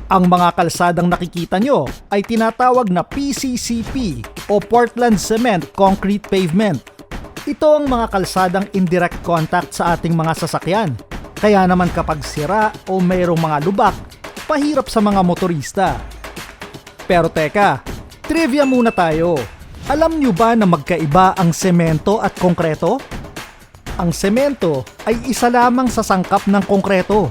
Ang mga kalsadang nakikita nyo ay tinatawag na PCCP o Portland Cement Concrete Pavement. Ito ang mga kalsadang indirect contact sa ating mga sasakyan. Kaya naman kapag sira o mayroong mga lubak, pahirap sa mga motorista. Pero teka, trivia muna tayo. Alam nyo ba na magkaiba ang semento at konkreto? Ang semento ay isa lamang sa sangkap ng konkreto.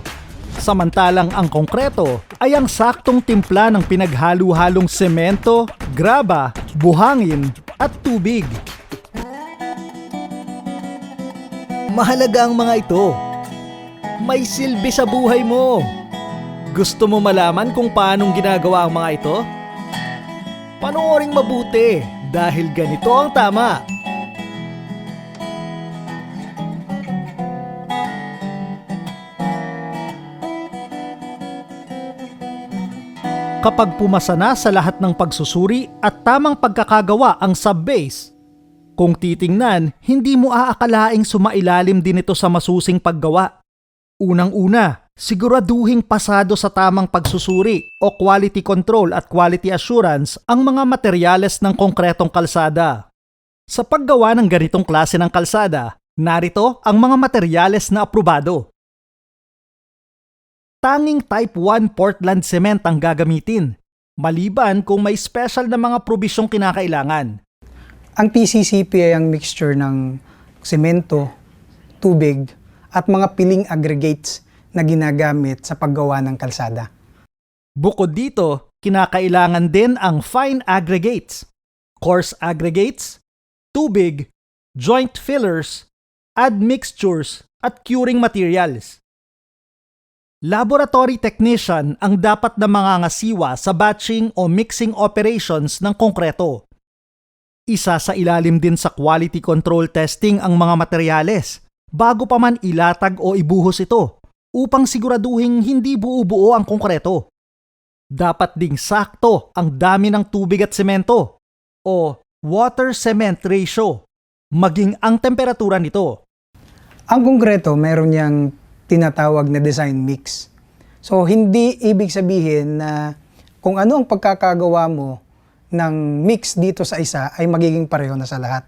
Samantalang ang konkreto ay ang saktong timpla ng pinaghalo-halong semento, graba, buhangin at tubig. Mahalaga ang mga ito. May silbi sa buhay mo. Gusto mo malaman kung paanong ginagawa ang mga ito? Panooring mabuti dahil ganito ang tama. Kapag pumasa na sa lahat ng pagsusuri at tamang pagkakagawa ang subbase, kung titingnan, hindi mo aakalaing sumailalim din ito sa masusing paggawa. Unang-una, siguraduhing pasado sa tamang pagsusuri o quality control at quality assurance ang mga materyales ng konkretong kalsada. Sa paggawa ng ganitong klase ng kalsada, narito ang mga materyales na aprobado. Tanging Type 1 Portland Cement ang gagamitin, maliban kung may special na mga probisyong kinakailangan. Ang PCCP ay ang mixture ng semento, tubig, at mga piling aggregates na ginagamit sa paggawa ng kalsada. Bukod dito, kinakailangan din ang fine aggregates, coarse aggregates, tubig, joint fillers, admixtures, at curing materials. Laboratory technician ang dapat na mangangasiwa sa batching o mixing operations ng konkreto. Isa sa ilalim din sa quality control testing ang mga materyales bago pa man ilatag o ibuhos ito upang siguraduhin hindi buo-buo ang konkreto. Dapat ding sakto ang dami ng tubig at semento o water-cement ratio, maging ang temperatura nito. Ang konkreto, meron niyang tinatawag na design mix. So, hindi ibig sabihin na kung ano ang pagkakagawa mo ng mix dito sa isa ay magiging pareho na sa lahat.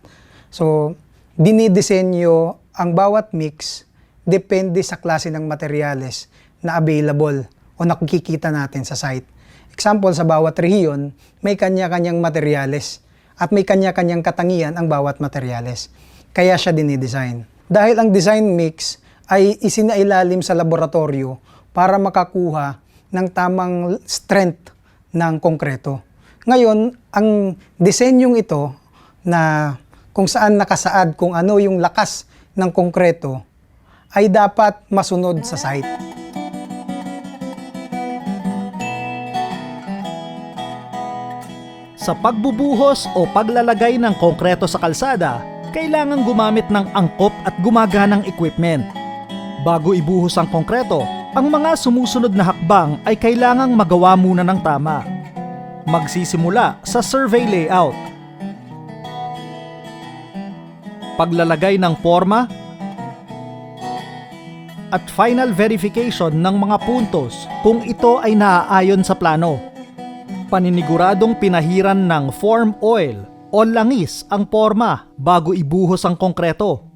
So, dinidisenyo ang bawat mix depende sa klase ng materyales na available o nakikita natin sa site. Example, sa bawat rehiyon, may kanya-kanyang materyales at may kanya-kanyang katangian ang bawat materyales. Kaya siya dinidesign. Dahil ang design mix ay isinailalim sa laboratorio para makakuha ng tamang strength ng konkreto. Ngayon, ang disenyong ito na kung saan nakasaad kung ano yung lakas ng konkreto ay dapat masunod sa site. Sa pagbubuhos o paglalagay ng konkreto sa kalsada, kailangan gumamit ng angkop at gumaganang equipment. Bago ibuhos ang konkreto, ang mga sumusunod na hakbang ay kailangang magawa muna ng tama. Magsisimula sa survey layout, paglalagay ng forma, at final verification ng mga puntos kung ito ay naaayon sa plano. Paniniguradong pinahiran ng form oil o langis ang forma bago ibuhos ang konkreto.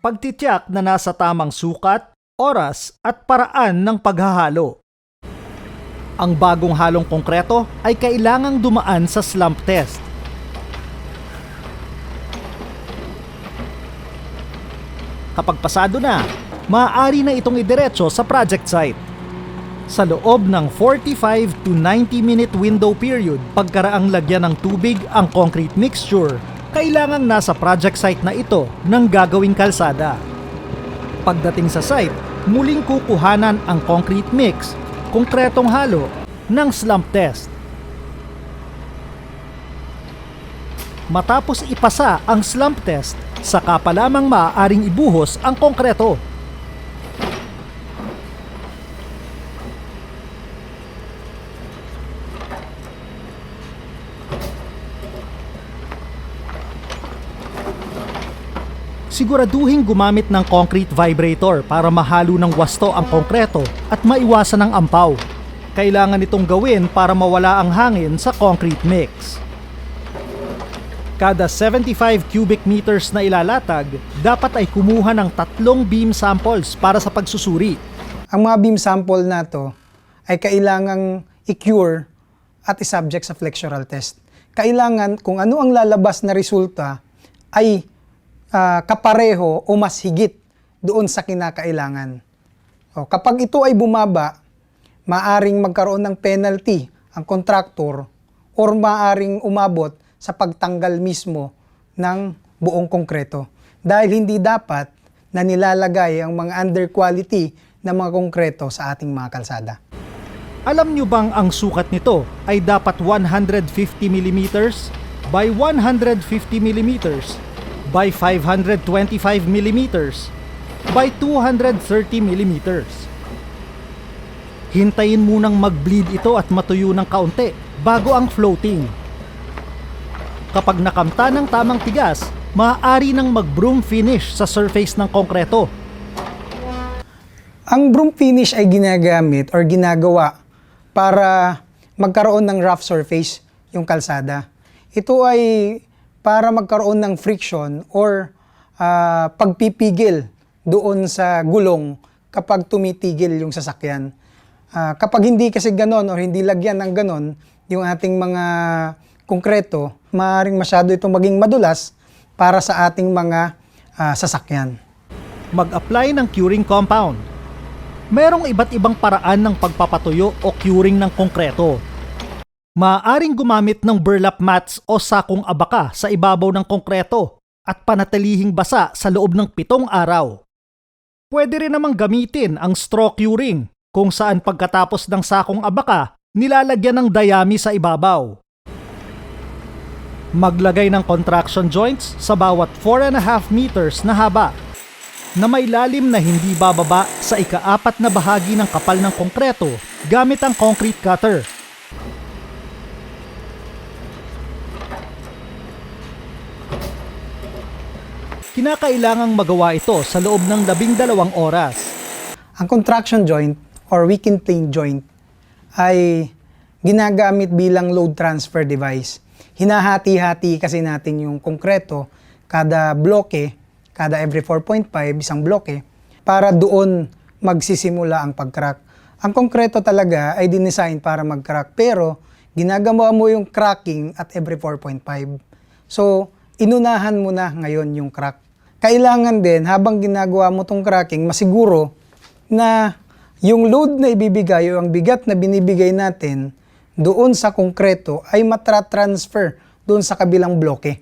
Pagtitiyak na nasa tamang sukat, oras at paraan ng paghahalo. Ang bagong halong konkreto ay kailangang dumaan sa slump test. Kapag pasado na, maaari na itong idiretso sa project site. Sa loob ng 45 to 90 minute window period pagkaraang lagyan ng tubig ang concrete mixture, kailangang nasa project site na ito ng gagawing kalsada. Pagdating sa site, muling kukuhanan ang concrete mix, konkretong halo, ng slump test. Matapos ipasa ang slump test, saka pa lamang maaaring ibuhos ang konkreto. Siguraduhin gumamit ng concrete vibrator para mahalo ng wasto ang konkreto at maiwasan ang ampaw. kailangan itong gawin para mawala ang hangin sa concrete mix. Kada 75 cubic meters na ilalatag, dapat ay kumuha ng 3 beam samples para sa pagsusuri. Ang mga beam sample na to ay kailangang i-cure at i-subject sa flexural test. Kailangan kung ano ang lalabas na resulta ay kapareho o mas higit doon sa kinakailangan. O, kapag ito ay bumaba, maaring magkaroon ng penalty ang contractor or maaring umabot sa pagtanggal mismo ng buong konkreto. Dahil hindi dapat na nilalagay ang mga under quality na mga konkreto sa ating mga kalsada. Alam nyo bang ang sukat nito ay dapat 150 mm by 150 mm by 525 mm by 230 mm. Hintayin munang mag-bleed ito at matuyo ng kaunti bago ang floating. Kapag nakamta ng tamang tigas, maaari nang mag-broom finish sa surface ng konkreto. Ang broom finish ay ginagamit or ginagawa para magkaroon ng rough surface yung kalsada. Ito ay para magkaroon ng friction or pagpipigil doon sa gulong kapag tumitigil yung sasakyan. Kapag hindi kasi ganon or hindi lagyan ng ganon yung ating mga konkreto, maaaring masyado itong maging madulas para sa ating mga sasakyan. Mag-apply ng curing compound. Merong iba't ibang paraan ng pagpapatuyo o curing ng konkreto. Maaaring gumamit ng burlap mats o sakong abaka sa ibabaw ng konkreto at panatilihing basa sa loob ng 7 araw. Pwede rin namang gamitin ang straw curing kung saan pagkatapos ng sakong abaka, nilalagyan ng dayami sa ibabaw. Maglagay ng contraction joints sa bawat 4.5 meters na haba na may lalim na hindi bababa sa ika-4 na bahagi ng kapal ng konkreto gamit ang concrete cutter. Kinakailangang magawa ito sa loob ng 12 oras. Ang contraction joint or weak and plain joint ay ginagamit bilang load transfer device. Hinahati-hati kasi natin yung konkreto kada bloke, kada every 4.5 isang bloke, para doon magsisimula ang pag-crack. Ang konkreto talaga ay dinesign para mag-crack, pero ginagawa mo yung cracking at every 4.5. So, inunahan mo na ngayon yung crack. Kailangan din, habang ginagawa mo tong cracking, masiguro na yung load na ibibigay o ang bigat na binibigay natin doon sa konkreto ay matra-transfer doon sa kabilang bloke.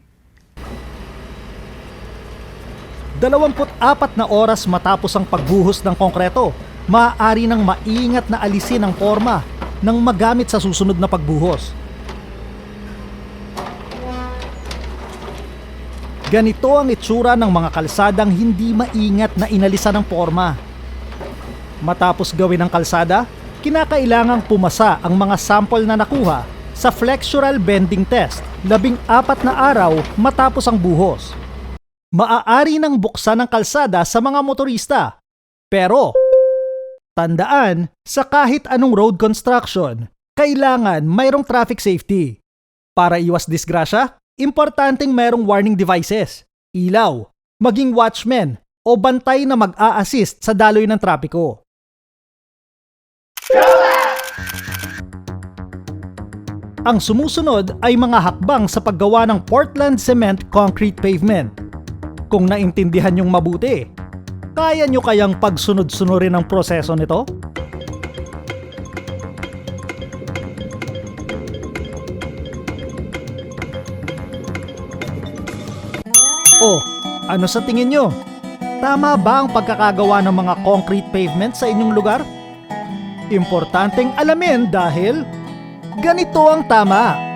24 na oras matapos ang pagbuhos ng konkreto, maaari nang maingat na alisin ang forma nang magamit sa susunod na pagbuhos. Ganito ang itsura ng mga kalsadang hindi maingat na inalisan ng forma. Matapos gawin ang kalsada, kinakailangang pumasa ang mga sample na nakuha sa flexural bending test 14 na araw matapos ang buhos. Maaari nang buksan ang kalsada sa mga motorista. Pero, tandaan, sa kahit anong road construction, kailangan mayroong traffic safety. Para iwas disgrasya, importanteng mayroong warning devices, ilaw, maging watchman o bantay na mag-a-assist sa daloy ng trapiko. Ang sumusunod ay mga hakbang sa paggawa ng Portland Cement Concrete Pavement. Kung naintindihan niyong mabuti, kaya niyo kayang pagsunod-sunurin ang proseso nito? O, ano sa tingin nyo? Tama ba ang pagkakagawa ng mga concrete pavement sa inyong lugar? Importanteng alamin dahil ganito ang tama.